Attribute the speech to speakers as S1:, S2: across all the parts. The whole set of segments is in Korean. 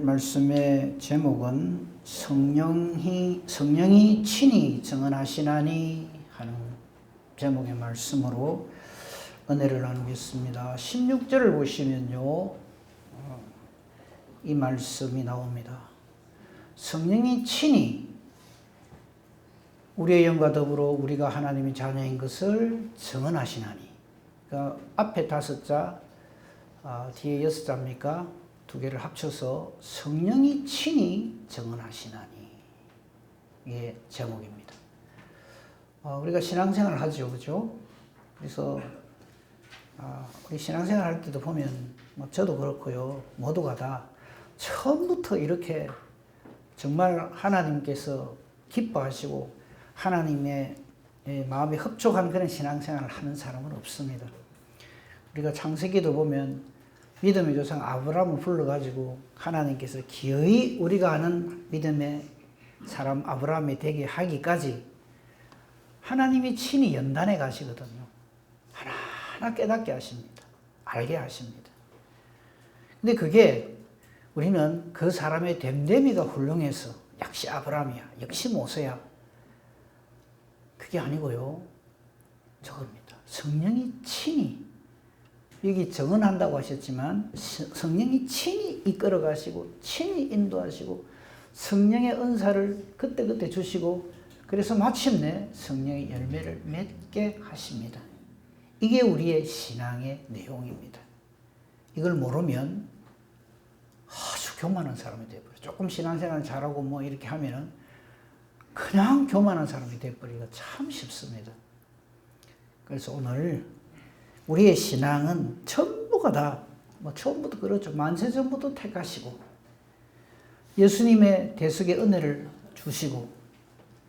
S1: 말씀의 제목은 성령이 친히 증언하시나니 하는 제목의 말씀으로 은혜를 나누겠습니다. 16절을 보시면요, 이 말씀이 나옵니다. 성령이 친히 우리의 영과 더불어 우리가 하나님의 자녀인 것을 증언하시나니. 그러니까 앞에 5자, 뒤에 6자입니까? 2개를 합쳐서 성령이 친히 증언하시나니. 이게 제목입니다. 우리가 신앙생활을 하죠, 그죠? 그래서 우리 신앙생활 할 때도 보면 저도 그렇고요, 모두가 다 처음부터 이렇게 정말 하나님께서 기뻐하시고 하나님의 마음에 흡족한 그런 신앙생활을 하는 사람은 없습니다. 우리가 창세기도 보면 믿음의 조상 아브라함을 불러가지고 하나님께서 기어이 우리가 아는 믿음의 사람 아브라함이 되게 하기까지 하나님이 친히 연단해 가시거든요. 하나하나 깨닫게 하십니다. 알게 하십니다. 근데 그게 우리는 그 사람의 됨됨이가 훌륭해서 역시 아브라함이야, 역시 모세야, 그게 아니고요, 저겁니다. 성령이 친히, 여기 증언한다고 하셨지만 성령이 친히 이끌어 가시고 친히 인도하시고 성령의 은사를 그때그때 주시고, 그래서 마침내 성령의 열매를 맺게 하십니다. 이게 우리의 신앙의 내용입니다. 이걸 모르면 아주 교만한 사람이 되어버려요. 조금 신앙생활 잘하고 뭐 이렇게 하면은 그냥 교만한 사람이 되어버리기가 참 쉽습니다. 그래서 오늘 우리의 신앙은 전부가 다, 처음부터 그렇죠. 만세전부터 택하시고 예수님의 대속의 은혜를 주시고,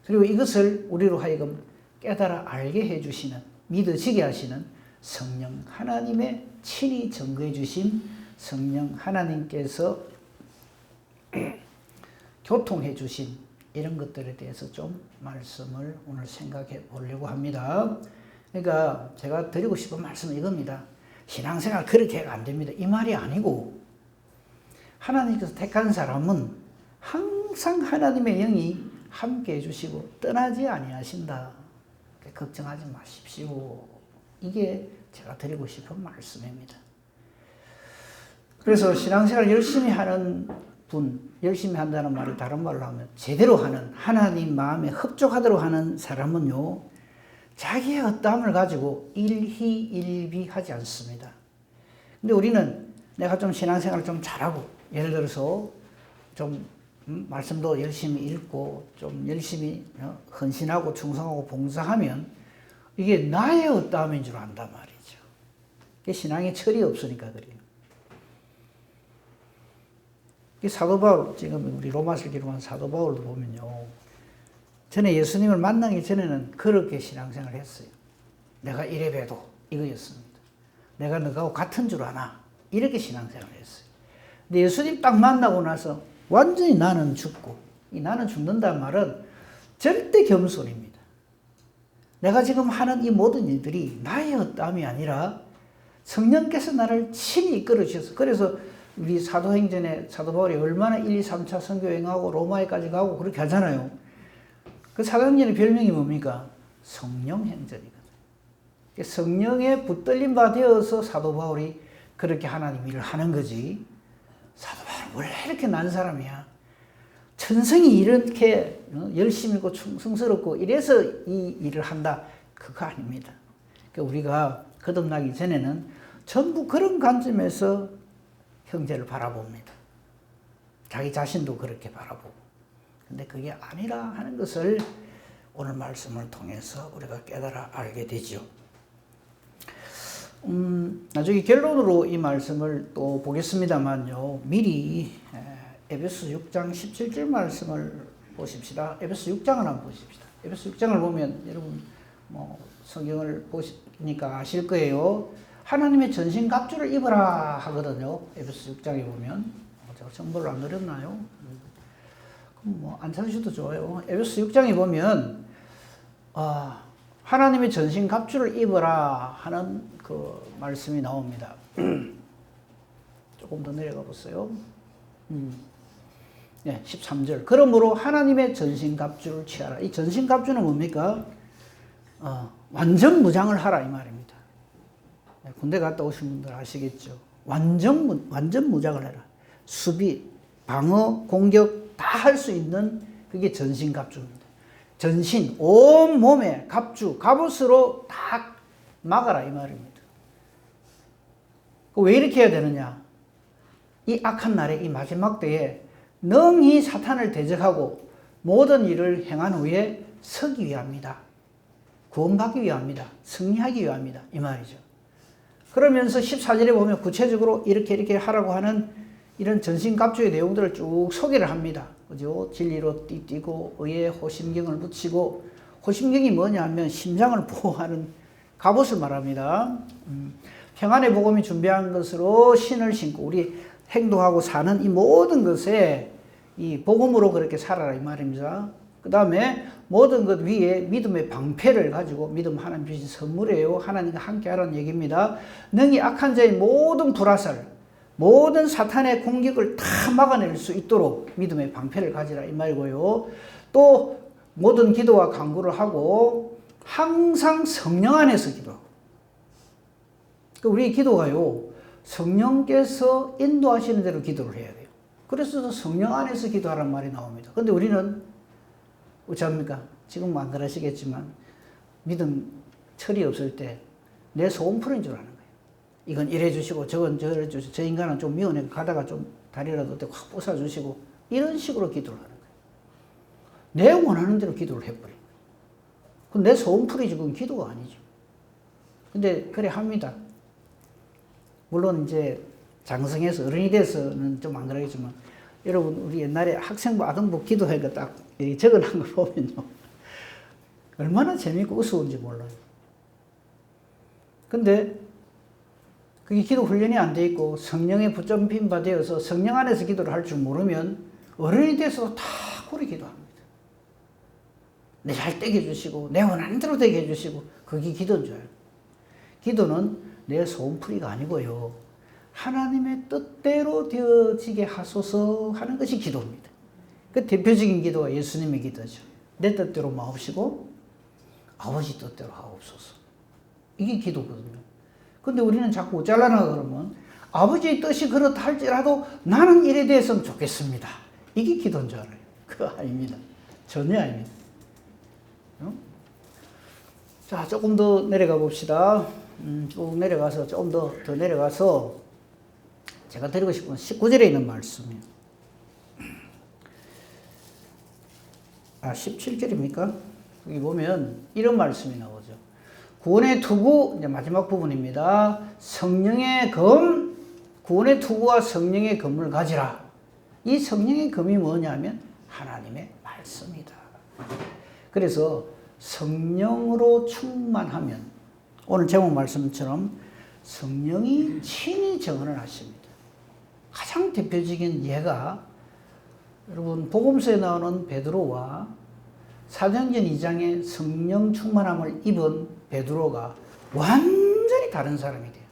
S1: 그리고 이것을 우리로 하여금 깨달아 알게 해주시는, 믿어지게 하시는 성령 하나님의 친히 증거해 주신 성령 하나님께서 교통해 주신 이런 것들에 대해서 좀 말씀을 오늘 생각해 보려고 합니다. 그러니까 제가 드리고 싶은 말씀은 이겁니다. 신앙생활 그렇게 해가 안 됩니다, 이 말이 아니고, 하나님께서 택한 사람은 항상 하나님의 영이 함께 해주시고 떠나지 아니하신다. 걱정하지 마십시오. 이게 제가 드리고 싶은 말씀입니다. 그래서 신앙생활 열심히 하는 분, 열심히 한다는 말이 다른 말로 하면 제대로 하는, 하나님 마음에 흡족하도록 하는 사람은요, 자기의 어떠함을 가지고 일희일비하지 않습니다. 근데 우리는 내가 좀 신앙생활을 좀 잘하고, 예를 들어서 좀 말씀도 열심히 읽고 좀 열심히 헌신하고 충성하고 봉사하면 이게 나의 어떠함인 줄 안단 말이죠. 그게 신앙에 철이 없으니까 그래요. 사도 바울, 지금 우리 로마서를 기록한 사도 바울도 보면요, 전에 예수님을 만나기 전에는 그렇게 신앙생활을 했어요. 내가 이래 봬도 이거였습니다. 내가 너하고 같은 줄 아나, 이렇게 신앙생활을 했어요. 근데 예수님 딱 만나고 나서 완전히 나는 죽고, 이 나는 죽는다는 말은 절대 겸손입니다. 내가 지금 하는 이 모든 일들이 나의 어떠함이 아니라 성령께서 나를 친히 이끌어 주셔서, 그래서 우리 사도행전에 사도 바울이 얼마나 1, 2, 3차 선교 여행하고 로마에까지 가고 그렇게 하잖아요. 그 사도행전의 별명이 뭡니까? 성령행전이거든요. 성령에 붙들림 바 되어서 사도 바울이 그렇게 하나님 일을 하는 거지, 사도 바울은 원래 이렇게 난 사람이야, 천성이 이렇게 열심히 있고 충성스럽고 이래서 이 일을 한다, 그거 아닙니다. 그러니까 우리가 거듭나기 전에는 전부 그런 관점에서 형제를 바라봅니다. 자기 자신도 그렇게 바라보고. 근데 그게 아니라 하는 것을 오늘 말씀을 통해서 우리가 깨달아 알게 되죠. 나중에 결론으로 이 말씀을 또 보겠습니다만요, 미리 에베소 6장 17절 말씀을 보십시다. 에베소 6장을 한번 보십시다. 에베소 6장을 보면 여러분 성경을 보시니까 아실 거예요. 하나님의 전신갑주를 입으라 하거든요. 에베소 6장에 보면. 제가 정보를 안 드렸나요? 그럼 안 찾으셔도 좋아요. 에베소 6장에 보면 하나님의 전신갑주를 입으라 하는 그 말씀이 나옵니다. 조금 더 내려가 보세요. 네, 13절. 그러므로 하나님의 전신갑주를 취하라. 이 전신갑주는 뭡니까? 완전 무장을 하라 이 말입니다. 네, 군대 갔다 오신 분들 아시겠죠? 완전 무장을 해라. 수비, 방어, 공격 다 할 수 있는 그게 전신갑주입니다. 전신, 온 몸에 갑주, 갑옷으로 다 막아라 이 말입니다. 왜 이렇게 해야 되느냐? 이 악한 날에 이 마지막 때에 능히 사탄을 대적하고 모든 일을 행한 후에 서기 위함이다. 구원받기 위함이다. 승리하기 위함이다. 이 말이죠. 그러면서 14절에 보면 구체적으로 이렇게 하라고 하는 이런 전신갑주의 내용들을 쭉 소개를 합니다. 그죠? 진리로 띠띠고 의에 호심경을 붙이고, 호심경이 뭐냐 하면 심장을 보호하는 갑옷을 말합니다. 평안의 복음이 준비한 것으로 신을 신고 우리 행동하고 사는 이 모든 것에 이 복음으로 그렇게 살아라 이 말입니다. 그 다음에 모든 것 위에 믿음의 방패를 가지고, 믿음 하나님 주신 선물이에요. 하나님과 함께 하라는 얘기입니다. 능히 악한 자의 모든 불화살, 모든 사탄의 공격을 다 막아낼 수 있도록 믿음의 방패를 가지라 이 말이고요. 또 모든 기도와 간구를 하고 항상 성령 안에서 기도하고. 우리 기도가요, 성령께서 인도하시는 대로 기도를 해야 돼요. 그래서 성령 안에서 기도하라는 말이 나옵니다. 근데 우리는 어찌합니까? 지금 안 그러시겠지만 믿음 철이 없을 때 내 소원 푸는 줄 아는 거예요. 이건 이래 주시고 저건 저래 주시고, 저 인간은 좀 미워내 가다가 좀 다리라도 확 부숴 주시고, 이런 식으로 기도를 하는 거예요. 내 원하는 대로 기도를 해버린 거예요. 그럼 내 소원 풀이지 그건 기도가 아니죠. 근데 그래 합니다. 물론 이제 장성해서 어른이 돼서는 좀 안 그러겠지만, 여러분 우리 옛날에 학생부 아동부 기도회가 딱 적어놓은 걸 보면요, 얼마나 재밌고 우스운지 몰라요. 근데 그게 기도 훈련이 안 돼 있고 성령의 붙잡힌 바 되어서 성령 안에서 기도를 할 줄 모르면 어른이 돼서 다 그렇게 기도합니다. 내 잘 되게 해주시고 내 원하는 대로 되게 해주시고, 그게 기도인 줄 알아요. 기도는 내 소원풀이가 아니고요, 하나님의 뜻대로 되어지게 하소서 하는 것이 기도입니다. 그 대표적인 기도가 예수님의 기도죠. 내 뜻대로 마옵시고 아버지 뜻대로 하옵소서. 이게 기도거든요. 근데 우리는 자꾸 어쩌려나 그러면 아버지의 뜻이 그렇다 할지라도 나는 이래 됐으면 좋겠습니다. 이게 기도인 줄 알아요. 그거 아닙니다. 전혀 아닙니다. 자, 조금 더 내려가 봅시다. 쭉 내려가서, 조금 더 내려가서 제가 드리고 싶은 19절에 있는 말씀이에요. 17절입니까? 여기 보면 이런 말씀이 나오죠. 구원의 투구, 이제 마지막 부분입니다. 성령의 검, 구원의 투구와 성령의 검을 가지라. 이 성령의 검이 뭐냐면 하나님의 말씀이다. 그래서 성령으로 충만하면, 오늘 제목 말씀처럼 성령이 친히 증언을 하십니다. 가장 대표적인 예가, 여러분 복음서에 나오는 베드로와 사도행전 2장에 성령 충만함을 입은 베드로가 완전히 다른 사람이 돼요.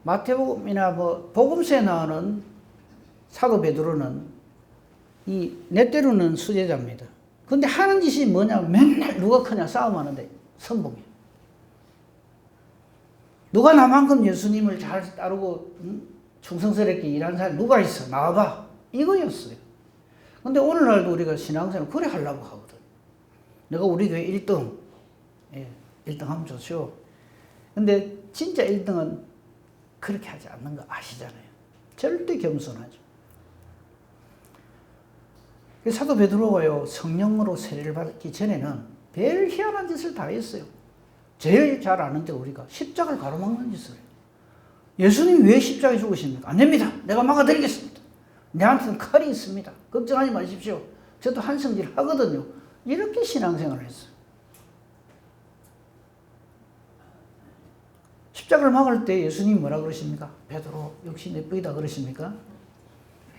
S1: 마태복음이나 복음서에 나오는 사도 베드로는 이 내 때로는 수제자입니다. 근데 하는 짓이 뭐냐, 맨날 누가 크냐 싸움하는데 선봉이에요. 누가 나만큼 예수님을 잘 따르고 충성스럽게 일하는 사람이 누가 있어? 나와봐. 이거였어요. 근데 오늘날도 우리가 신앙생활 그래 하려고 하거든. 내가 우리 교회 1등, 1등 하면 좋죠. 근데 진짜 1등은 그렇게 하지 않는 거 아시잖아요. 절대 겸손하죠. 사도 베드로가요, 성령으로 세례를 받기 전에는 별 희한한 짓을 다 했어요. 제일 잘 아는데 우리가 십자가를 가로막는 짓을 해요. 예수님 왜 십자가에 죽으십니까? 안 됩니다. 내가 막아드리겠습니다. 내한테는 칼이 있습니다. 걱정하지 마십시오. 저도 한성질 하거든요. 이렇게 신앙생활을 했어요. 십자가를 막을 때 예수님이 뭐라 그러십니까? 베드로 역시 내 뿌이다 그러십니까?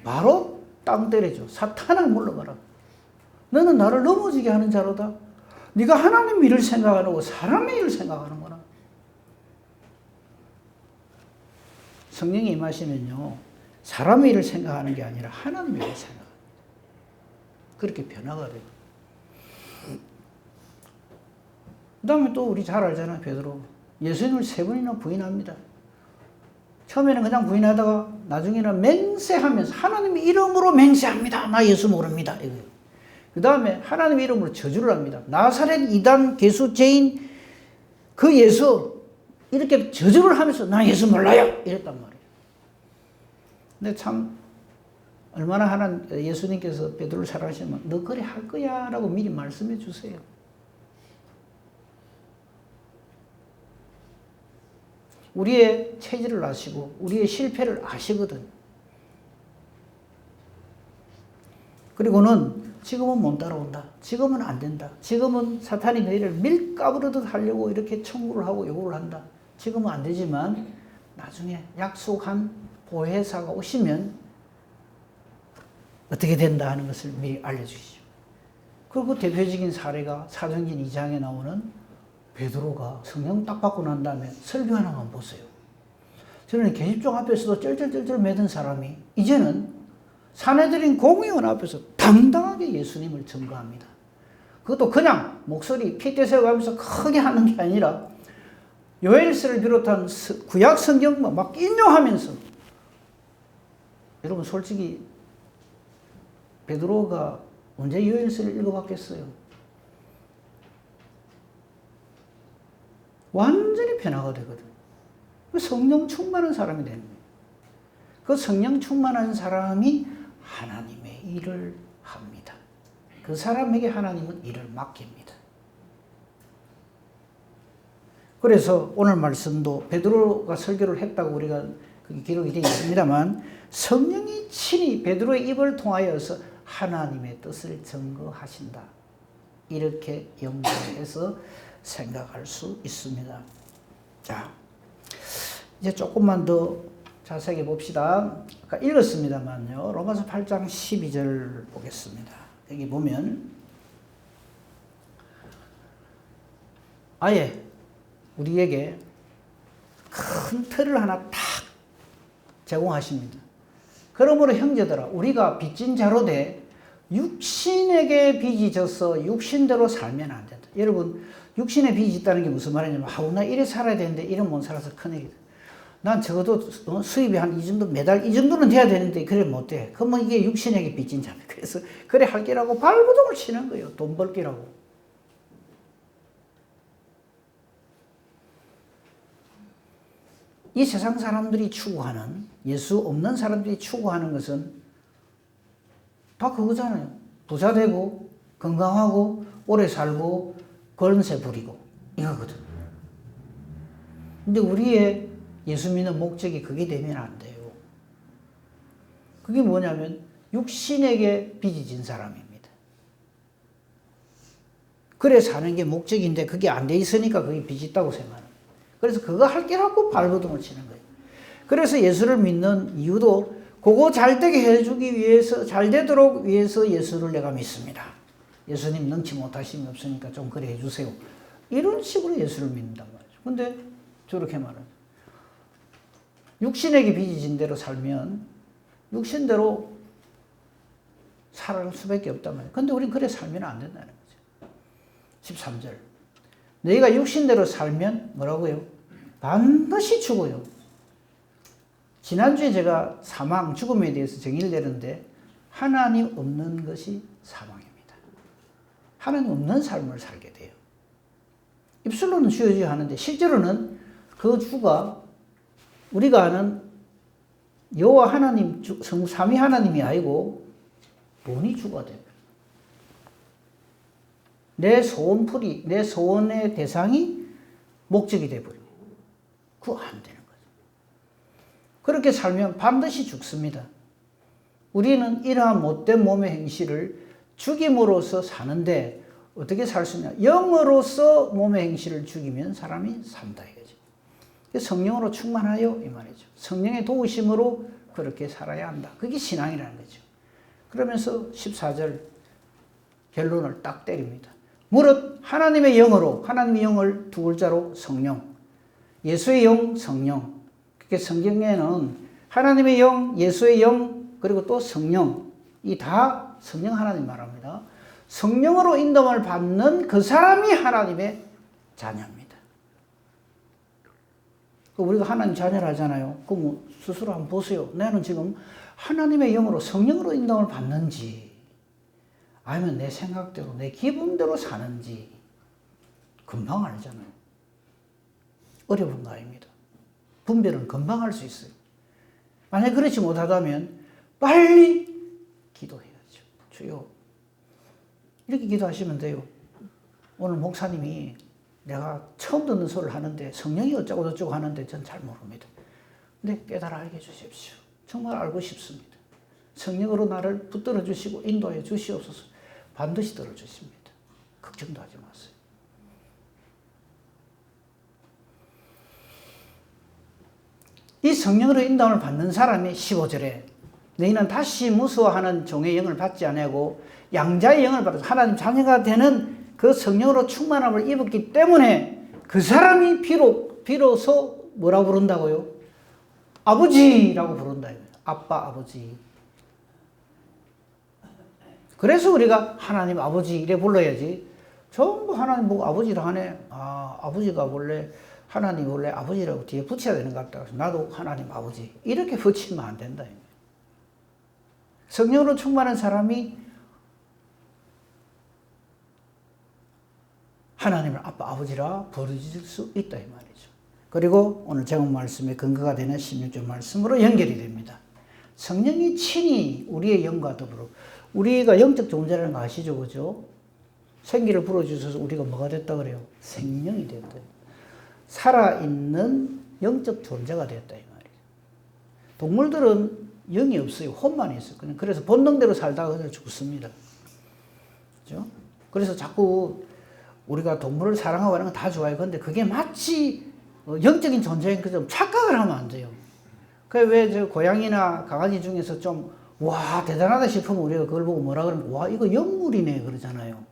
S1: 바로 땅 때리죠. 사탄아 물러가라. 너는 나를 넘어지게 하는 자로다. 네가 하나님 일을 생각 안 하고 사람의 일을 생각하는구나. 성령이 임하시면요, 사람의 일을 생각하는 게 아니라 하나님의 일을 생각합니다. 그렇게 변화가 돼요. 그 다음에 또 우리 잘 알잖아요. 베드로. 예수님을 3번이나 부인합니다. 처음에는 그냥 부인하다가 나중에는 맹세하면서 하나님의 이름으로 맹세합니다. 나 예수 모릅니다. 이거예요. 그 다음에 하나님의 이름으로 저주를 합니다. 나사렛 이단 개수 죄인 그 예수 이렇게 저주를 하면서 나 예수 몰라요. 이랬단 말이에요. 근데 참 얼마나 예수님께서 베드로를 사랑하시면 너 그래 할 거야 라고 미리 말씀해 주세요. 우리의 체질을 아시고 우리의 실패를 아시거든. 그리고는 지금은 못 따라온다. 지금은 안 된다. 지금은 사탄이 너희를 밀가부르듯 하려고 이렇게 청구를 하고 요구를 한다. 지금은 안 되지만 나중에 약속한 보혜사가 오시면 어떻게 된다 하는 것을 미리 알려주시죠. 그리고 대표적인 사례가 사도행전 2장에 나오는 베드로가 성령 딱 받고 난 다음에 설교하는 건 보세요. 저는 계집종 앞에서도 쩔쩔쩔쩔 매던 사람이 이제는 사내들인 공의원 앞에서 당당하게 예수님을 증거합니다. 그것도 그냥 목소리 핏대세워가면서 크게 하는 게 아니라 요엘서를 비롯한 구약 성경만 막 인용하면서 여러분 솔직히 베드로가 언제 요엘서를 읽어봤겠어요? 완전히 변화가 되거든. 성령 충만한 사람이 되는 거예요. 그 성령 충만한 사람이 하나님의 일을 합니다. 그 사람에게 하나님은 일을 맡깁니다. 그래서 오늘 말씀도 베드로가 설교를 했다고 우리가 기록이 되어 있습니다만 성령이 친히 베드로의 입을 통하여서 하나님의 뜻을 증거하신다. 이렇게 연결해서 생각할 수 있습니다. 자, 이제 조금만 더 자세하게 봅시다. 아까 읽었습니다만요. 로마서 8장 12절 보겠습니다. 여기 보면 아예 우리에게 큰 틀을 하나 탁 제공하십니다. 그러므로 형제들아 우리가 빚진 자로 돼 육신에게 빚이 져서 육신대로 살면 안 된다. 여러분 육신에 빚이 있다는 게 무슨 말이냐면 나 이래 살아야 되는데 이래 못 살아서 큰일이다. 난 적어도 수입이 한 이 정도 매달 이 정도는 돼야 되는데 그래 못 돼. 그러면 이게 육신에게 빚진 자입니다. 그래서 그래 할 기라고 발버둥을 치는 거예요. 돈 벌 기라고. 이 세상 사람들이 추구하는 예수 없는 사람들이 추구하는 것은 다 그거잖아요. 부자 되고 건강하고 오래 살고 권세 부리고 이거거든. 근데 우리의 예수 믿는 목적이 그게 되면 안 돼요. 그게 뭐냐면 육신에게 빚이 진 사람입니다. 그래 사는 게 목적인데 그게 안 돼 있으니까 그게 빚이 있다고 생각하는 거예요. 그래서 그거 할 게라고 발버둥을 치는 거예요. 그래서 예수를 믿는 이유도 그거 잘 되게 해주기 위해서 잘 되도록 위해서 예수를 내가 믿습니다. 예수님 능치 못하심이 없으니까 좀 그래 해주세요. 이런 식으로 예수를 믿는단 말이죠. 근데 저렇게 말하죠. 육신에게 빚이 진 대로 살면 육신대로 살아갈 수밖에 없단 말이에요. 근데 우린 그래 살면 안 된다는 거죠. 13절. 너희가 육신대로 살면 뭐라고요? 반드시 죽어요. 지난주에 제가 사망, 죽음에 대해서 정의를 내렸는데 하나님 없는 것이 사망입니다. 하나님 없는 삶을 살게 돼요. 입술로는 주여져야 하는데 실제로는 그 주가 우리가 아는 여호와 하나님, 삼위 하나님이 아니고 돈이 주가 돼요. 내 소원풀이, 내 소원의 대상이 목적이 돼버려요. 그거 안 되는 거죠. 그렇게 살면 반드시 죽습니다. 우리는 이러한 못된 몸의 행실을 죽임으로써 사는데 어떻게 살 수 있냐? 영으로서 몸의 행실을 죽이면 사람이 산다 이거죠. 성령으로 충만하여 이 말이죠. 성령의 도우심으로 그렇게 살아야 한다. 그게 신앙이라는 거죠. 그러면서 14절 결론을 딱 때립니다. 무릇 하나님의 영으로, 하나님의 영을 두 글자로 성령, 예수의 영 성령. 그게 성경에는 하나님의 영, 예수의 영, 그리고 또 성령, 이 다 성령 하나님 말합니다. 성령으로 인도함을 받는 그 사람이 하나님의 자녀입니다. 우리가 하나님 자녀를 하잖아요. 그럼 스스로 한번 보세요. 나는 지금 하나님의 영으로 성령으로 인도함을 받는지 아니면 내 생각대로 내 기분대로 사는지 금방 알잖아요. 어려운 거 아닙니다. 분별은 금방 할 수 있어요. 만약 그렇지 못하다면 빨리 기도해야죠. 주여, 이렇게 기도하시면 돼요. 오늘 목사님이 내가 처음 듣는 소리를 하는데 성령이 어쩌고 저쩌고 하는데 전 잘 모릅니다. 근데 깨달아 알게 해주십시오. 정말 알고 싶습니다. 성령으로 나를 붙들어 주시고 인도해 주시옵소서. 반드시 들어주십니다. 걱정도 하지 마세요. 이 성령으로 인도함을 받는 사람이 15절에 너희는 다시 무서워하는 종의 영을 받지 아니하고 양자의 영을 받아서 하나님 자녀가 되는 그 성령으로 충만함을 입었기 때문에 그 사람이 비로소 뭐라고 부른다고요? 아버지라고 부른다. 아빠, 아버지. 그래서 우리가 하나님 아버지 이래 불러야지. 전부 하나님 보고 아버지라 하네. 아, 아버지가 원래 하나님 원래 아버지라고 뒤에 붙여야 되는 것 같다. 나도 하나님 아버지. 이렇게 붙이면 안 된다. 성령으로 충만한 사람이 하나님을 아빠, 아버지라 부르실 수 있다 이 말이죠. 그리고 오늘 제목 말씀의 근거가 되는 16절 말씀으로 연결이 됩니다. 성령이 친히 우리의 영과 더불어 우리가 영적 존재라는 거 아시죠? 그죠? 생기를 불어주셔서 우리가 뭐가 됐다 그래요? 생명이 됐다. 살아있는 영적 존재가 됐다 이 말이에요. 동물들은 영이 없어요. 혼만 있어요. 그래서 본능대로 살다가 그냥 죽습니다. 그죠? 그래서 자꾸 우리가 동물을 사랑하고 하는 건 다 좋아요. 그런데 그게 마치 영적인 존재인 것처럼 착각을 하면 안 돼요. 왜 저 고양이나 강아지 중에서 좀 와 대단하다 싶으면 우리가 그걸 보고 뭐라 그러면 와 이거 영물이네 그러잖아요.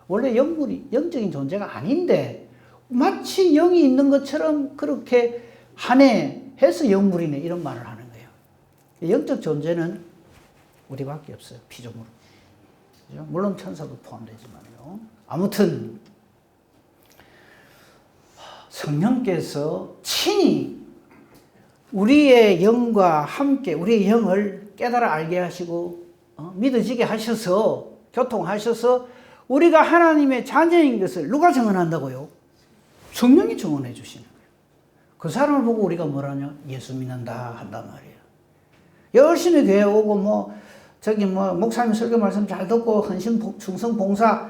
S1: 원래 영물이 영적인 존재가 아닌데 마치 영이 있는 것처럼 그렇게 하네 해서 영물이네 이런 말을 하는 거예요. 영적 존재는 우리밖에 없어요. 피조물. 그죠? 물론 천사도 포함되지만요. 아무튼 성령께서 친히 우리의 영과 함께 우리의 영을 깨달아 알게 하시고 믿어지게 하셔서 교통하셔서 우리가 하나님의 자녀인 것을 누가 증언한다고요? 성령이 증언해 주시는 거예요. 그 사람을 보고 우리가 뭐라냐? 예수 믿는다 한단 말이에요. 열심히 교회 오고 목사님 설교 말씀 잘 듣고 헌신 충성 봉사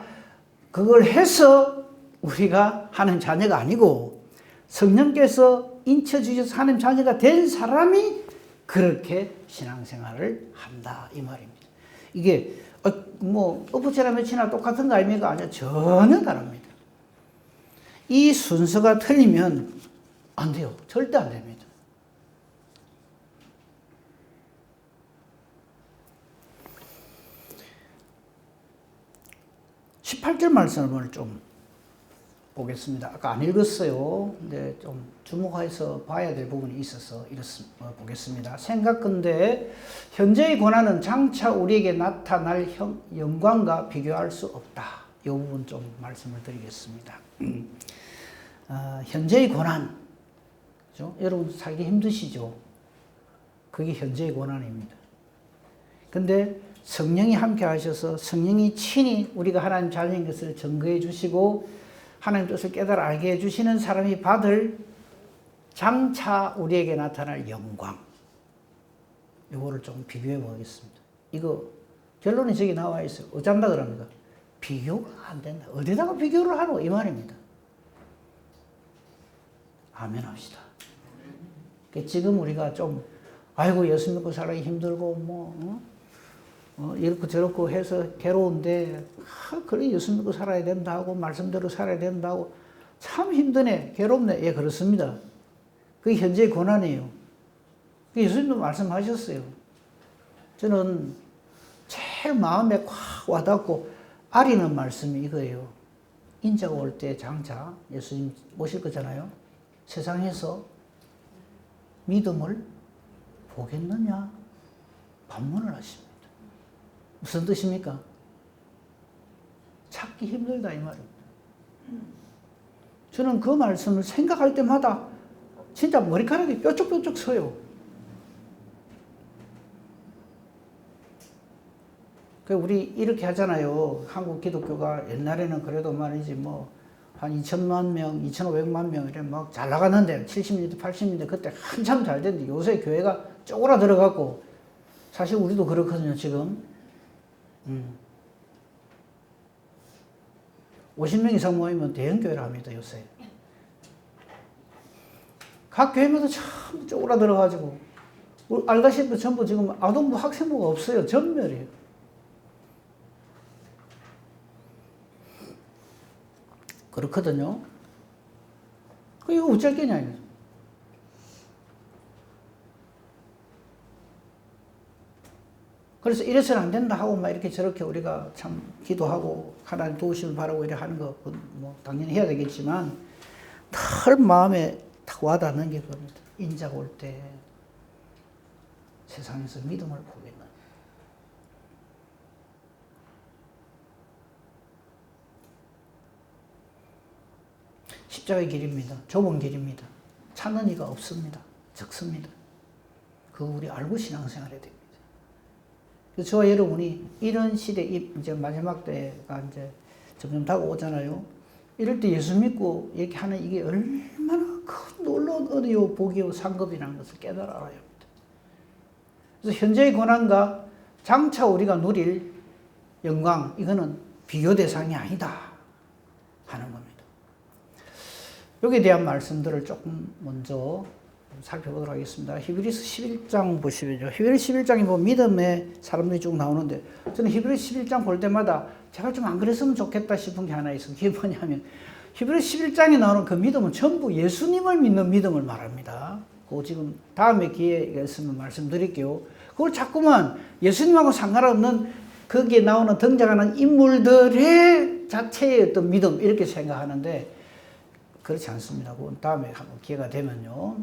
S1: 그걸 해서 우리가 하나님 자녀가 아니고 성령께서 인쳐 주셔서 하나님 자녀가 된 사람이 그렇게 신앙생활을 한다 이 말입니다. 이게 엎어치나 며치나 똑같은 거 아닙니까? 아니요, 전혀 다릅니다. 이 순서가 틀리면 안 돼요. 절대 안 됩니다. (18절) 말씀을 좀 보겠습니다. 아까 안 읽었어요. 근데 좀 주목해서 봐야 될 부분이 있어서 보겠습니다. 생각건대 현재의 고난은 장차 우리에게 나타날 영광과 비교할 수 없다. 이 부분 좀 말씀을 드리겠습니다. 현재의 고난, 그죠? 여러분 살기 힘드시죠? 그게 현재의 고난입니다. 근데 성령이 함께 하셔서 성령이 친히 우리가 하나님 자녀인 것을 증거해 주시고 하나님 뜻을 깨달아 알게 해주시는 사람이 받을 장차 우리에게 나타날 영광. 이거를 좀 비교해 보겠습니다. 이거 결론이 저기 나와 있어요. 어쩐다 그럽니까? 비교가 안 된다. 어디다가 비교를 하노? 이 말입니다. 아멘 합시다. 지금 우리가 좀 아이고 예수 믿고 살기 힘들고 이렇고 저렇고 해서 괴로운데 그래 예수 믿고 살아야 된다고 말씀대로 살아야 된다고 참 힘드네 괴롭네. 예 그렇습니다. 그게 현재의 고난이에요. 예수님도 말씀하셨어요. 저는 제일 마음에 확 와닿고 아리는 말씀이 이거예요. 인자가 올 때 장차 예수님 오실 거잖아요. 세상에서 믿음을 보겠느냐? 반문을 하십니다. 무슨 뜻입니까? 찾기 힘들다 이 말입니다. 저는 그 말씀을 생각할 때마다 진짜 머리카락이 뾰족뾰족 서요. 우리 이렇게 하잖아요. 한국 기독교가 옛날에는 그래도 말이지 한 2천만 명, 2,500만 명 이래 막 잘 나갔는데 70년대, 80년대 그때 한참 잘 됐는데 요새 교회가 쪼그라들어갖고 사실 우리도 그렇거든요, 지금. 50명 이상 모이면 대형교회를 합니다, 요새. 각 교회마다 참 쪼그라들어가지고 알다시피 전부 지금 아동부 학생부가 없어요. 전멸이에요. 그렇거든요. 이거 어쩔 게냐, 이거. 그래서 이래서는 안 된다 하고, 막 이렇게 저렇게 우리가 참 기도하고, 하나님 도우심을 바라고 이래 하는 거, 당연히 해야 되겠지만, 털 마음에 탁 와닿는 게 그겁니다. 인자가 올 때 세상에서 믿음을 보겠나. 십자가의 길입니다. 좁은 길입니다. 찾는 이가 없습니다. 적습니다. 그거 우리 알고 신앙생활 해야 됩니다. 그래서 저와 여러분이 이런 시대, 이제 마지막 때가 이제 점점 다가오잖아요. 이럴 때 예수 믿고 이렇게 하는 이게 얼마나 큰 놀라운 은혜요, 복이요, 상급이라는 것을 깨달아야 합니다. 그래서 현재의 고난과 장차 우리가 누릴 영광, 이거는 비교 대상이 아니다 하는 겁니다. 여기에 대한 말씀들을 조금 먼저 살펴보도록 하겠습니다. 히브리서 11장 보시면요. 히브리서 11장에 보면 믿음의 사람들이 쭉 나오는데, 저는 히브리서 11장 볼 때마다 제가 좀 안 그랬으면 좋겠다 싶은 게 하나 있어요. 그게 뭐냐면, 히브리서 11장에 나오는 그 믿음은 전부 예수님을 믿는 믿음을 말합니다. 그거 지금 다음에 기회가 있으면 말씀드릴게요. 그걸 자꾸만 예수님하고 상관없는 거기에 나오는 등장하는 인물들의 자체의 어떤 믿음, 이렇게 생각하는데, 그렇지 않습니다. 그건 다음에 한번 기회가 되면요.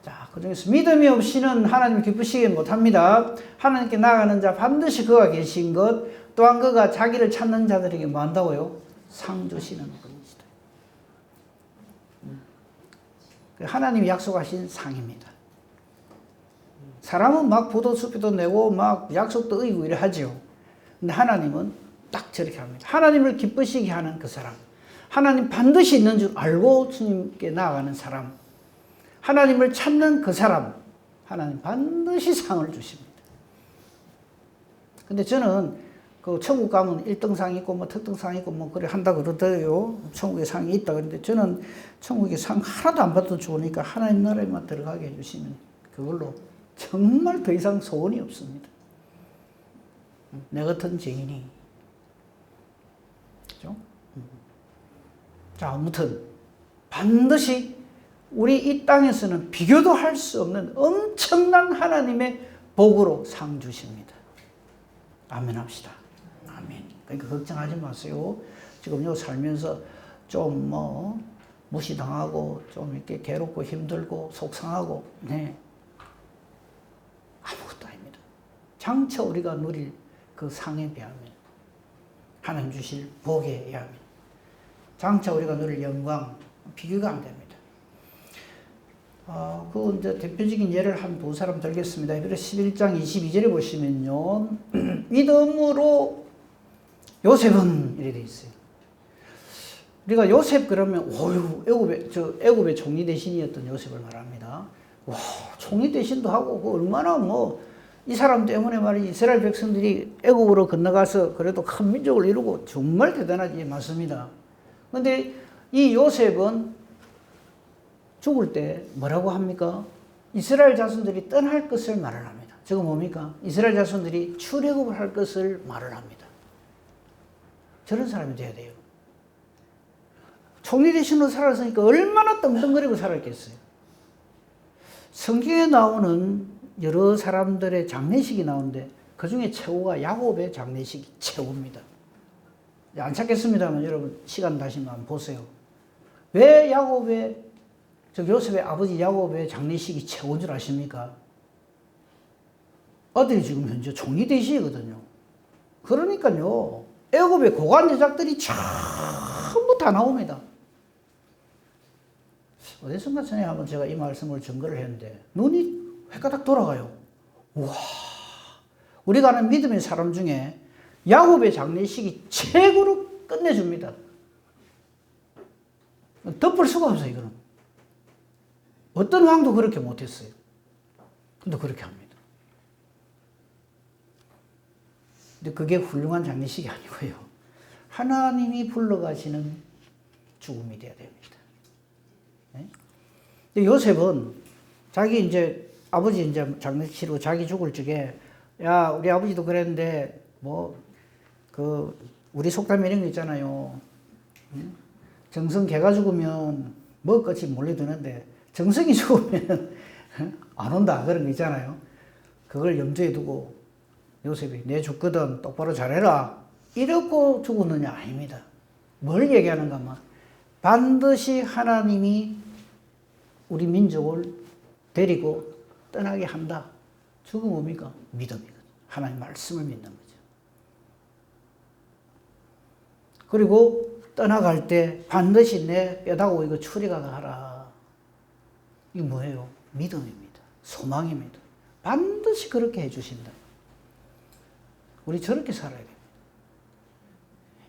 S1: 자, 그 중에서 믿음이 없이는 하나님을 기쁘시게 못합니다. 하나님께 나아가는 자 반드시 그가 계신 것, 또한 그가 자기를 찾는 자들에게 뭐 한다고요? 상 주시는 분이시다. 하나님이 약속하신 상입니다. 사람은 막 포도수표도 내고 막 약속도 의고 이래 하죠. 근데 하나님은 딱 저렇게 합니다. 하나님을 기쁘시게 하는 그 사람, 하나님 반드시 있는 줄 알고 주님께 나아가는 사람, 하나님을 찾는 그 사람, 하나님 반드시 상을 주십니다. 근데 저는 그 천국 가면 1등상 있고 뭐 특등상 있고 뭐 그래 한다 그러더라고요. 천국에 상이 있다 그러는데, 저는 천국에 상 하나도 안 받아도 좋으니까 하나님 나라에만 들어가게 해주시면 그걸로 정말 더 이상 소원이 없습니다. 내 같은 죄인이. 그죠? 자, 아무튼 반드시 우리 이 땅에서는 비교도 할 수 없는 엄청난 하나님의 복으로 상 주십니다. 아멘 합시다. 아멘. 그러니까 걱정하지 마세요. 지금 살면서 좀 무시당하고 좀 이렇게 괴롭고 힘들고 속상하고, 네. 아무것도 아닙니다. 장차 우리가 누릴 그 상에 비하면, 하나님 주실 복에 의하면, 장차 우리가 누릴 영광, 비교가 안 됩니다. 그 이제 대표적인 예를 한 두 사람 들겠습니다. 히브리서 11장 22절에 보시면요. 믿음으로 요셉은 이래 돼 있어요. 우리가 요셉 그러면 애굽의 총리 대신이었던 요셉을 말합니다. 와, 총리 대신도 하고 그 얼마나 이 사람 때문에 말이지 이스라엘 백성들이 애굽으로 건너가서 그래도 큰 민족을 이루고 정말 대단하지, 맞습니다. 그런데 이 요셉은 죽을 때 뭐라고 합니까? 이스라엘 자손들이 떠날 것을 말을 합니다. 저거 뭡니까? 이스라엘 자손들이 출애굽을 할 것을 말을 합니다. 저런 사람이 돼야 돼요. 총리 대신으로 살았으니까 얼마나 떵떵거리고 살았겠어요. 성경에 나오는 여러 사람들의 장례식이 나오는데 그 중에 최고가 야곱의 장례식이 최고입니다. 안 찾겠습니다만 여러분 시간 나시면 한번 보세요. 왜 요셉의 아버지 야곱의 장례식이 최고인 줄 아십니까? 아들이 지금 현재 총리 대시거든요. 그러니까요, 애굽의 고관 여작들이 전부 다 나옵니다. 어디선가 전에 한번 제가 이 말씀을 전거를 했는데 눈이 획가닥 돌아가요. 와, 우리가 아는 믿음의 사람 중에 야곱의 장례식이 최고로 끝내줍니다. 덮을 수가 없어요, 이거는. 어떤 왕도 그렇게 못했어요. 근데 그렇게 합니다. 근데 그게 훌륭한 장례식이 아니고요. 하나님이 불러가시는 죽음이 되어야 됩니다. 네? 근데 요셉은 자기 이제 아버지 이제 장례식 치르고 자기 죽을 적에 야, 우리 아버지도 그랬는데 우리 속담 이런 거 있잖아요. 정성 개가 죽으면 먹을것이 몰려드는데 정성이 죽으면 안 온다 그런 거 있잖아요. 그걸 염두에 두고 요셉이 내 죽거든 똑바로 잘해라 이러고 죽었느냐? 아닙니다. 뭘 얘기하는가 하면 반드시 하나님이 우리 민족을 데리고 떠나게 한다. 저거 뭡니까? 믿음이거든. 하나님 말씀을 믿는 거죠. 그리고 떠나갈 때 반드시 내 뼈다고 이거 추리가 가라. 이게 뭐예요? 믿음입니다. 소망입니다. 반드시 그렇게 해주신다. 우리 저렇게 살아야 됩니다.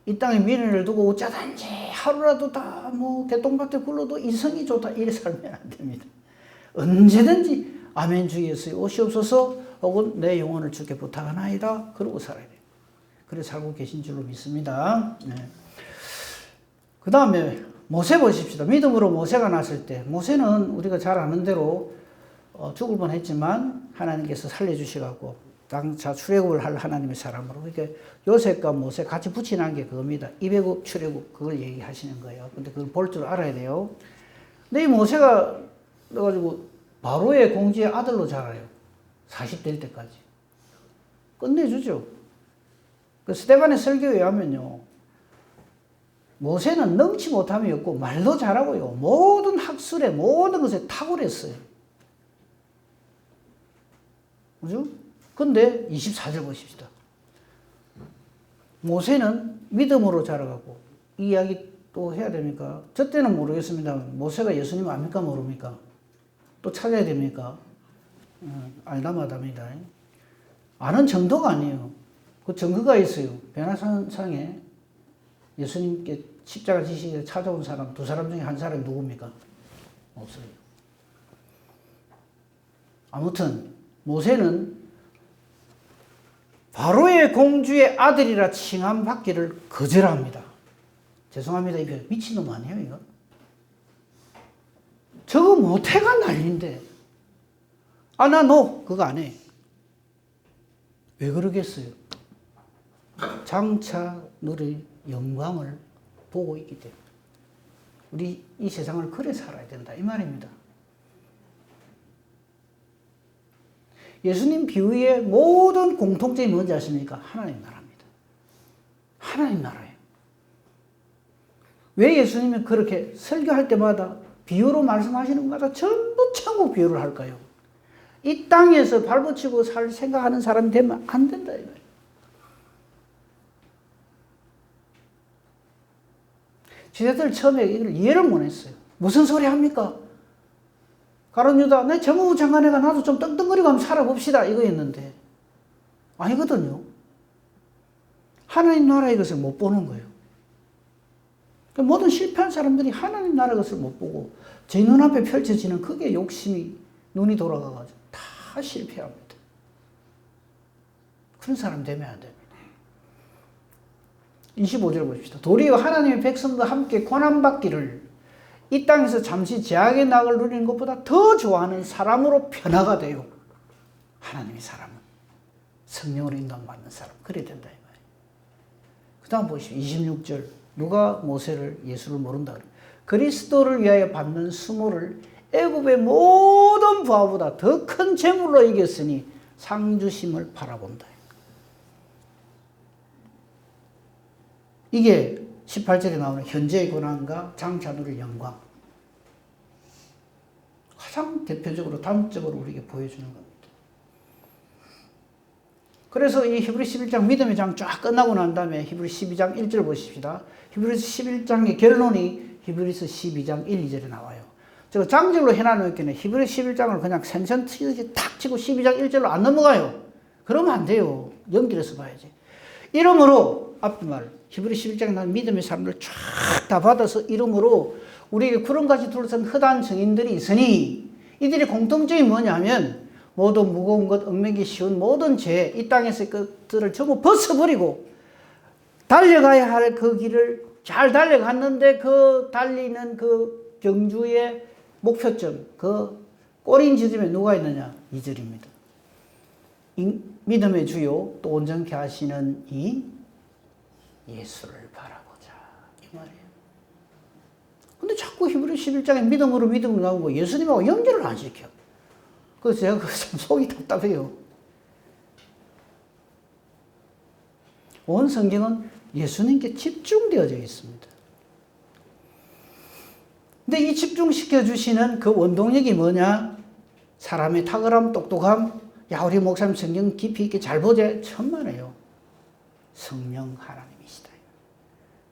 S1: 이 땅에 미련을 두고 어쩌든지 하루라도 다 개똥밭에 굴러도 이성이 좋다 이래 살면 안 됩니다. 언제든지 아멘 주 예수의 오시옵소서 혹은 내 영혼을 주께 부탁하나이다 그러고 살아야 돼요. 그래 살고 계신 줄로 믿습니다. 네. 그 다음에 모세 보십시다. 믿음으로 모세가 났을 때 모세는 우리가 잘 아는 대로 죽을 뻔했지만 하나님께서 살려주시고 장차 출애굽을 할 하나님의 사람으로 그러니까 요셉과 모세 같이 붙여놓은 게 그겁니다. 이배국 출애굽 그걸 얘기하시는 거예요. 근데 그걸 볼 줄 알아야 돼요. 근데 이 모세가 그래가지고 바로의 공주의 아들로 자라요. 40될 때까지. 끝내주죠. 그 스데반의 설교에 하면요. 모세는 능치 못함이 없고 말도 잘하고요. 모든 학술에 모든 것에 탁월했어요. 그죠? 근데 24절 보십시다. 모세는 믿음으로 자라가고 이 이야기 또 해야 됩니까? 저 때는 모르겠습니다. 모세가 예수님 압니까 모릅니까? 또 찾아야 됩니까? 알다 마답니다. 아는 정도가 아니에요. 그 증거가 있어요. 베나산상에 예수님께 십자가 지시기에 찾아온 사람 두 사람 중에 한 사람이 누굽니까? 없어요. 아무튼 모세는 바로의 공주의 아들이라 칭함받기를 거절합니다. 죄송합니다. 이거 미친놈 아니에요 이거? 저거 못해가 난리인데 나 너 그거 안 해. 왜 그러겠어요? 장차 누릴 영광을 보고 있기 때문에 우리 이 세상을 그래 살아야 된다 이 말입니다. 예수님 비유의 모든 공통점이 뭔지 아십니까? 하나님 나라입니다. 하나님 나라예요. 왜 예수님이 그렇게 설교할 때마다 비유로 말씀하시는 것마다 전부 천국 비유를 할까요? 이 땅에서 발붙이고 살 생각하는 사람이 되면 안 된다 이거예요. 지자들 처음에 이걸 이해를 못 했어요. 무슨 소리 합니까? 가룟 유다, 내 정무 장관애가 나도 좀 떵떵거리고 한번 살아봅시다 이거였는데 아니거든요. 하나님 나라의 것을 못 보는 거예요. 모든 실패한 사람들이 하나님 나라의 것을 못 보고 제 눈앞에 펼쳐지는 그게 욕심이 눈이 돌아가가지고 다 실패합니다. 그런 사람 되면 안 됩니다. 25절 보십시다. 도리어 하나님의 백성과 함께 고난받기를 이 땅에서 잠시 제약의 낙을 누리는 것보다 더 좋아하는 사람으로 변화가 돼요. 하나님의 사람은 성령으로 인도받는 사람 그래야 된다 이 말이에요. 그 다음 보십시오. 26절 누가 모세를 예수를 모른다 그래요. 그리스도를 위하여 받는 수모를 애굽의 모든 부하보다 더 큰 재물로 이겼으니 상주심을 바라본다. 이게 18절에 나오는 현재의 고난과 장차 누릴 영광. 가장 대표적으로 단적으로 우리에게 보여주는 겁니다. 그래서 이 히브리 11장 믿음의 장 쫙 끝나고 난 다음에 히브리 12장 1절 보십시다. 히브리서 11장의 결론이 히브리서 12장 1, 2절에 나와요. 제가 장절로 해놔놓기는 히브리 11장을 그냥 센센티지 탁 치고 12장 1절로 안 넘어가요. 그러면 안 돼요. 연결해서 봐야지. 이러므로 앞에 말 히브리 11장에 나온 믿음의 사람들 쫙 다 받아서 이름으로 우리에게 구름같이 둘러싼 허다한 증인들이 있으니 이들의 공통점이 뭐냐면 모든 무거운 것, 얽매기 쉬운 모든 죄, 이 땅에서의 것들을 전부 벗어버리고 달려가야 할 그 길을 잘 달려갔는데 그 달리는 그 경주의 목표점, 그 꼬린 지점에 누가 있느냐? 2절입니다. 믿음의 주요 또 온전케 하시는 이 예수를 바라보자. 이 말이에요. 근데 자꾸 히브리 11장에 믿음으로 나오고 예수님하고 연결을 안 시켜. 그래서 제가 참 속이 답답해요. 온 성경은 예수님께 집중되어져 있습니다. 근데 이 집중시켜 주시는 그 원동력이 뭐냐? 사람의 탁월함, 똑똑함, 야, 우리 목사님 성경 깊이 있게 잘 보자. 천만에요. 성령 하나님이시다.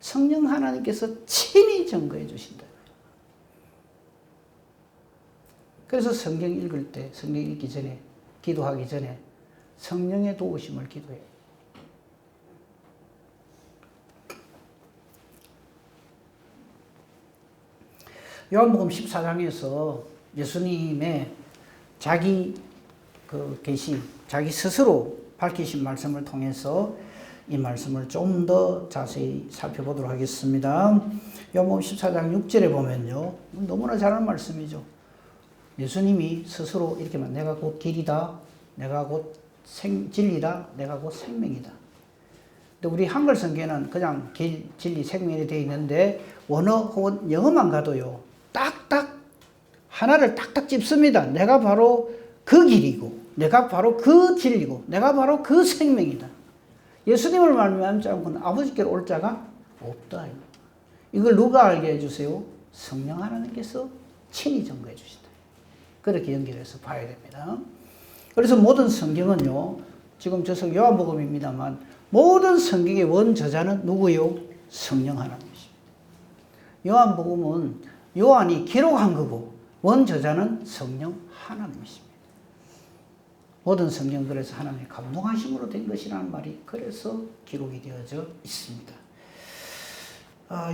S1: 성령 하나님께서 친히 증거해 주신다. 그래서 성경 읽을 때, 성경 읽기 전에, 기도하기 전에 성령의 도우심을 기도해요. 요한복음 14장에서 예수님의 자기 계시, 자기 스스로 밝히신 말씀을 통해서 이 말씀을 좀 더 자세히 살펴보도록 하겠습니다. 요한복음 14장 6절에 보면요. 너무나 잘 아는 말씀이죠. 예수님이 스스로 이렇게 말, 내가 곧 길이다, 내가 곧 진리다, 내가 곧 생명이다. 근데 우리 한글 성경에는 그냥 길, 진리, 생명이 되어 있는데 원어 혹은 영어만 가도요. 딱딱 하나를 딱딱 짚습니다. 내가 바로 그 길이고, 내가 바로 그 진리고, 내가 바로 그 생명이다. 예수님을 말미암지 않고는 아버지께로 올 자가 없다. 이걸 누가 알게 해주세요? 성령 하나님께서 친히 증거해 주신다. 그렇게 연결해서 봐야 됩니다. 그래서 모든 성경은요, 지금 저 요한복음입니다만, 모든 성경의 원저자는 누구요? 성령 하나님이십니다. 요한복음은 요한이 기록한 거고, 원저자는 성령 하나님이십니다. 모든 성경 그래서 하나님의 감동하심으로 된 것이라는 말이 그래서 기록이 되어져 있습니다.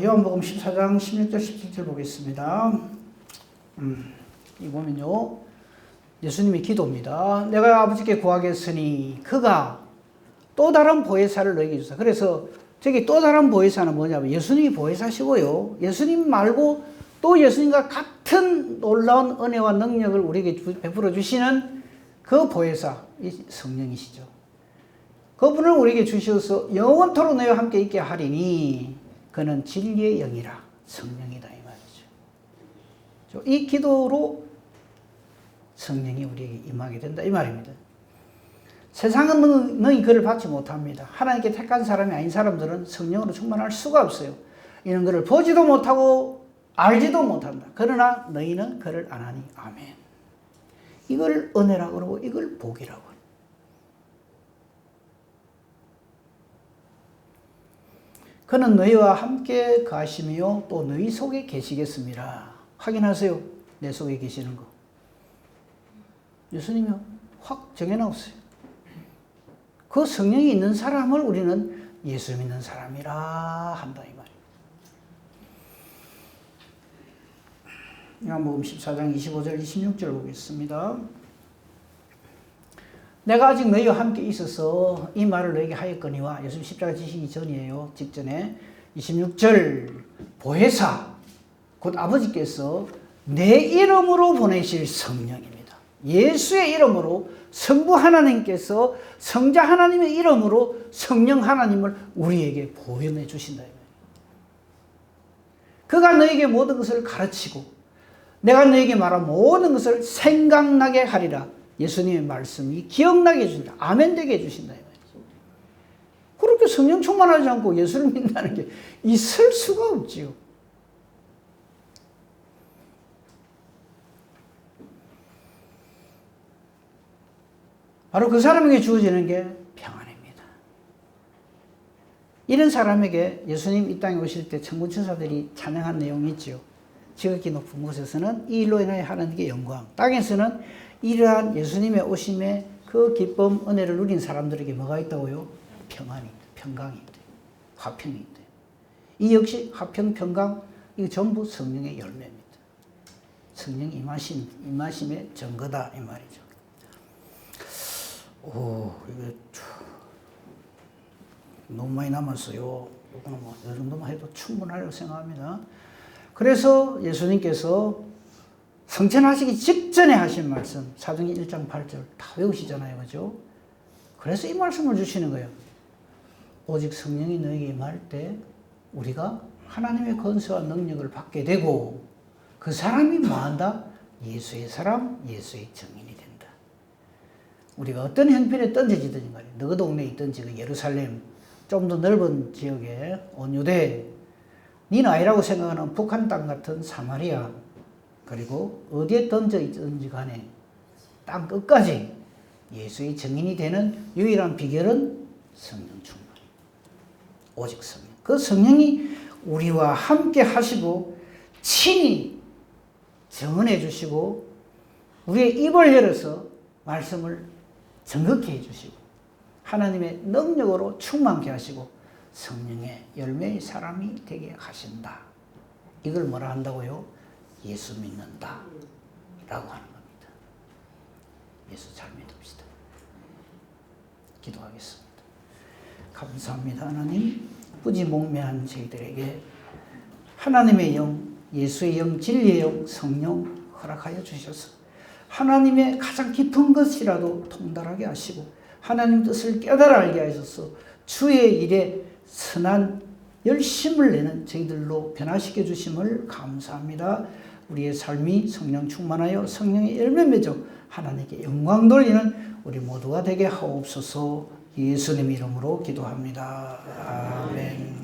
S1: 요한복음 14장 16절 17절 보겠습니다. 이 보면요. 예수님의 기도입니다. 내가 아버지께 구하겠으니 그가 또 다른 보혜사를 너에게 주사. 그래서 저기 또 다른 보혜사는 뭐냐면 예수님이 보혜사시고요. 예수님 말고 또 예수님과 같은 놀라운 은혜와 능력을 우리에게 베풀어 주시는 그 보혜사, 이 성령이시죠. 그분을 우리에게 주셔서 영원토록 너희와 함께 있게 하리니 그는 진리의 영이라 성령이다 이 말이죠. 이 기도로 성령이 우리에게 임하게 된다 이 말입니다. 세상은 너희 그를 받지 못합니다. 하나님께 택한 사람이 아닌 사람들은 성령으로 충만할 수가 없어요. 이런 그를 보지도 못하고 알지도 못한다. 그러나 너희는 그를 아나니 아멘. 이걸 은혜라고 그러고 이걸 복이라고 합니다. 그는 너희와 함께 가시며 또 너희 속에 계시겠습니다. 확인하세요. 내 속에 계시는 거. 예수님이 확 정해놓았어요. 그 성령이 있는 사람을 우리는 예수 믿는 사람이라 한다 이 말이에요. 요한복음 14장 25절 26절 보겠습니다. 내가 아직 너희와 함께 있어서 이 말을 너희에게 하였거니와 예수님 십자가 지시기 전이에요. 직전에 26절 보혜사 곧 아버지께서 내 이름으로 보내실 성령입니다. 예수의 이름으로 성부 하나님께서 성자 하나님의 이름으로 성령 하나님을 우리에게 보여내 주신다. 그가 너에게 모든 것을 가르치고 내가 너에게 말한 모든 것을 생각나게 하리라. 예수님의 말씀이 기억나게 해준다. 아멘 되게 해주신다. 그렇게 성령 충만하지 않고 예수를 믿는다는 게 있을 수가 없지요. 바로 그 사람에게 주어지는 게 평안입니다. 이런 사람에게 예수님 이 땅에 오실 때 천군 천사들이 찬양한 내용이 있죠. 지극히 높은 곳에서는 이 일로 인하여 하나님께 영광, 땅에서는 이러한 예수님의 오심에 그 기쁨, 은혜를 누린 사람들에게 뭐가 있다고요? 평안이 있다, 평강이 있다, 화평이 있다. 이 역시 화평, 평강, 이거 전부 성령의 열매입니다. 성령 임하심의 증거다 이 말이죠. 오, 이거 너무 많이 남았어요. 이거는 뭐 이 정도만 해도 충분하다고 생각합니다. 그래서 예수님께서 성천하시기 직전에 하신 말씀, 사도행전 1장 8절 다 외우시잖아요. 그죠? 그래서 이 말씀을 주시는 거예요. 오직 성령이 너에게 임할 때 우리가 하나님의 권세와 능력을 받게 되고 그 사람이 뭐한다? 예수의 사람, 예수의 증인이 된다. 우리가 어떤 형편에 던져지든지 간에 너 동네에 있든지 그 예루살렘 좀 더 넓은 지역에 온 유대 네 나이라고 생각하는 북한 땅 같은 사마리아 그리고 어디에 던져있든지 간에 땅 끝까지 예수의 증인이 되는 유일한 비결은 성령 충만. 오직 성령. 그 성령이 우리와 함께 하시고 친히 증언해 주시고 우리의 입을 열어서 말씀을 정확히 해 주시고 하나님의 능력으로 충만케 하시고 성령의 열매의 사람이 되게 하신다. 이걸 뭐라 한다고요? 예수 믿는다 라고 하는 겁니다. 예수 잘 믿읍시다. 기도하겠습니다. 감사합니다. 하나님, 부지목매한 저희들에게 하나님의 영, 예수의 영, 진리의 영, 성령 허락하여 주셔서 하나님의 가장 깊은 것이라도 통달하게 하시고 하나님 뜻을 깨달아 알게 하셔서 주의 일에 선한 열심을 내는 저희들로 변화시켜 주심을 감사합니다. 우리의 삶이 성령 충만하여 성령의 열매 맺어 하나님께 영광 돌리는 우리 모두가 되게 하옵소서. 예수님 이름으로 기도합니다. 아멘.